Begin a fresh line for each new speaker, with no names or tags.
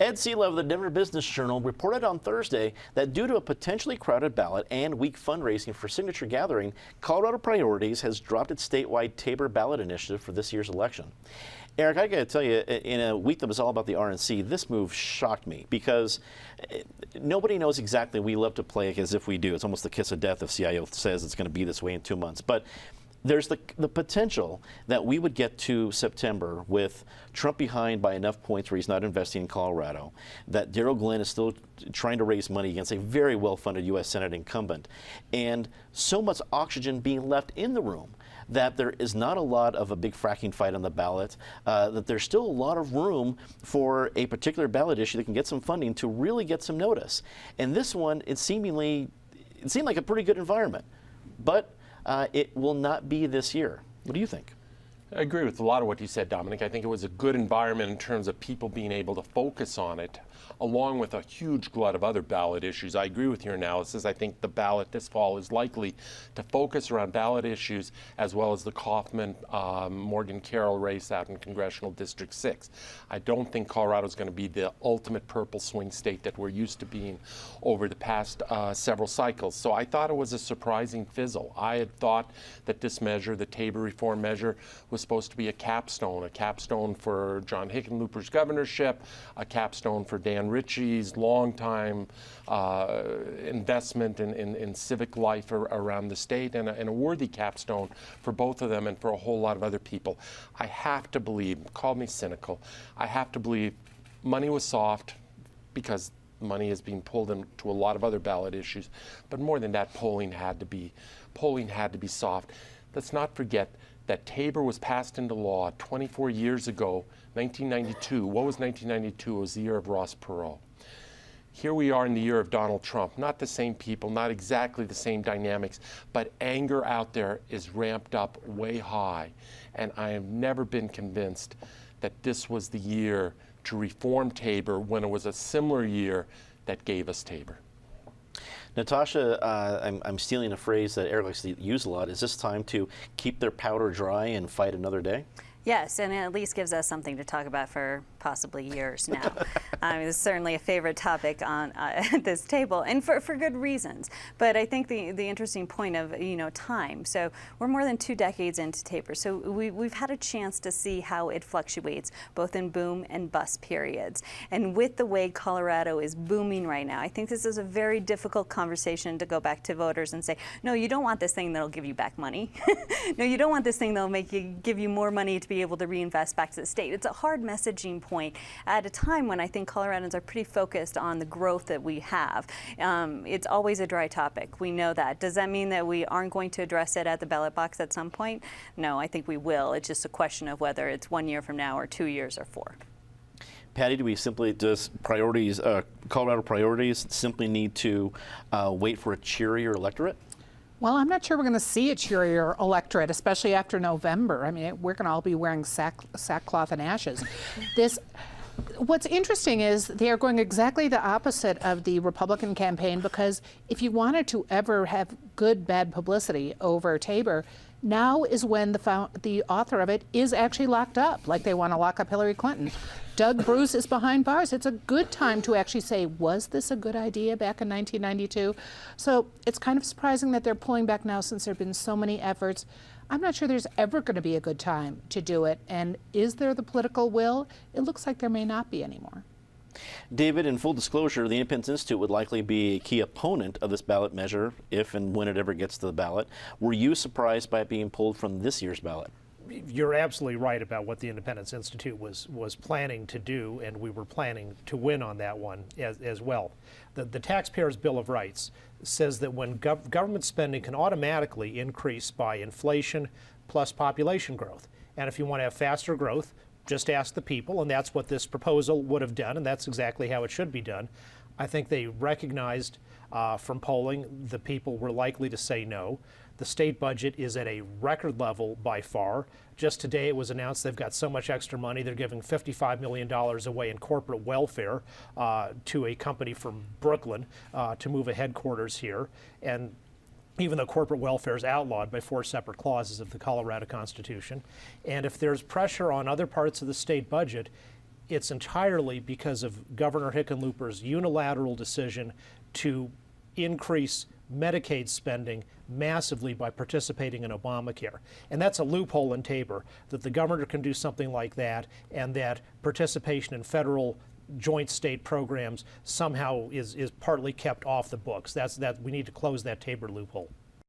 Ed Sealover of the Denver Business Journal reported on Thursday that due to a potentially crowded ballot and weak fundraising for signature gathering, Colorado Priorities has dropped its statewide Tabor ballot initiative for this year's election. Eric, I got to tell you, in a week that was all about the RNC, this move shocked me because nobody knows exactly. We love to play as if we do. It's almost the kiss of death if CIO says it's going to be this way in 2 months. But there's the potential that we would get to September with Trump behind by enough points where he's not investing in Colorado, that Darrell Glenn is still trying to raise money against a very well-funded U.S. Senate incumbent, and so much oxygen being left in the room that there is not a lot of a big fracking fight on the ballot, that there's still a lot of room for a particular ballot issue that can get some funding to really get some notice. And this one, it seemed like a pretty good environment, but it will not be this year. What do you think?
I agree with a lot of what you said, Dominic. I think it was a good environment in terms of people being able to focus on it, along with a huge glut of other ballot issues. I agree with your analysis. I think the ballot this fall is likely to focus around ballot issues as well as the Kaufman-Morgan Carroll race out in Congressional District 6. I don't think Colorado is going to be the ultimate purple swing state that we're used to being over the past several cycles. So I thought it was a surprising fizzle. I had thought that this measure, the Tabor reform measure, was supposed to be a capstone for John Hickenlooper's governorship, a capstone for Dan Ritchie's longtime investment in civic life around the state, and a worthy capstone for both of them and for a whole lot of other people. I have to believe, call me cynical, I have to believe money was soft because money is being pulled into a lot of other ballot issues, but more than that, polling had to be soft. Let's not forget that Tabor was passed into law 24 years ago, 1992. What was 1992? It was the year of Ross Perot. Here we are in the year of Donald Trump. Not the same people, not exactly the same dynamics, but anger out there is ramped up way high. And I have never been convinced that this was the year to reform Tabor when it was a similar year that gave us Tabor.
Natasha, I'm stealing a phrase that Eric likes to use a lot. Is this time to keep their powder dry and fight another day?
Yes, and it at least gives us something to talk about for possibly years now. It's certainly a favorite topic on at this table, and for good reasons. But I think the interesting point of time. So we're more than 2 decades into Tabor, so we've had a chance to see how it fluctuates, both in boom and bust periods. And with the way Colorado is booming right now, I think this is a very difficult conversation to go back to voters and say, no, you don't want this thing that'll give you back money. No, you don't want this thing that'll give you more money to be able to reinvest back to the state. It's a hard messaging point at a time when I think Coloradans are pretty focused on the growth that we have. It's always a dry topic. We know that. Does that mean that we aren't going to address it at the ballot box at some point? No, I think we will. It's just a question of whether it's 1 year from now or 2 years or 4.
Patty, do we simply, does priorities, Colorado priorities simply need to wait for a cheerier electorate?
Well, I'm not sure we're going to see a cheerier electorate, especially after November. I mean, we're going to all be wearing sackcloth and ashes. What's interesting is they are going exactly the opposite of the Republican campaign, because if you wanted to ever have good, bad publicity over Tabor, now is when the author of it is actually locked up, like they want to lock up Hillary Clinton. Doug Bruce is behind bars. It's a good time to actually say, was this a good idea back in 1992? So it's kind of surprising that they're pulling back now since there have been so many efforts. I'm not sure there's ever going to be a good time to do it. And is there the political will? It looks like there may not be anymore.
David, in full disclosure, the Independence Institute would likely be a key opponent of this ballot measure if and when it ever gets to the ballot. Were you surprised by it being pulled from this year's ballot?
You're absolutely right about what the Independence Institute was planning to do, and we were planning to win on that one as well. The Taxpayers' Bill of Rights says that when government spending can automatically increase by inflation plus population growth, and if you want to have faster growth, just ask the people, and that's what this proposal would have done, and that's exactly how it should be done. I think they recognized from polling the people were likely to say no. The state budget is at a record level by far. Just today it was announced they've got so much extra money, they're giving $55 million away in corporate welfare to a company from Brooklyn to move a headquarters here. And even though corporate welfare is outlawed by 4 separate clauses of the Colorado Constitution. And if there's pressure on other parts of the state budget, it's entirely because of Governor Hickenlooper's unilateral decision to increase Medicaid spending massively by participating in Obamacare. And that's a loophole in Tabor, that the governor can do something like that, and that participation in federal joint state programs somehow is partly kept off the books. We need to close that Tabor loophole.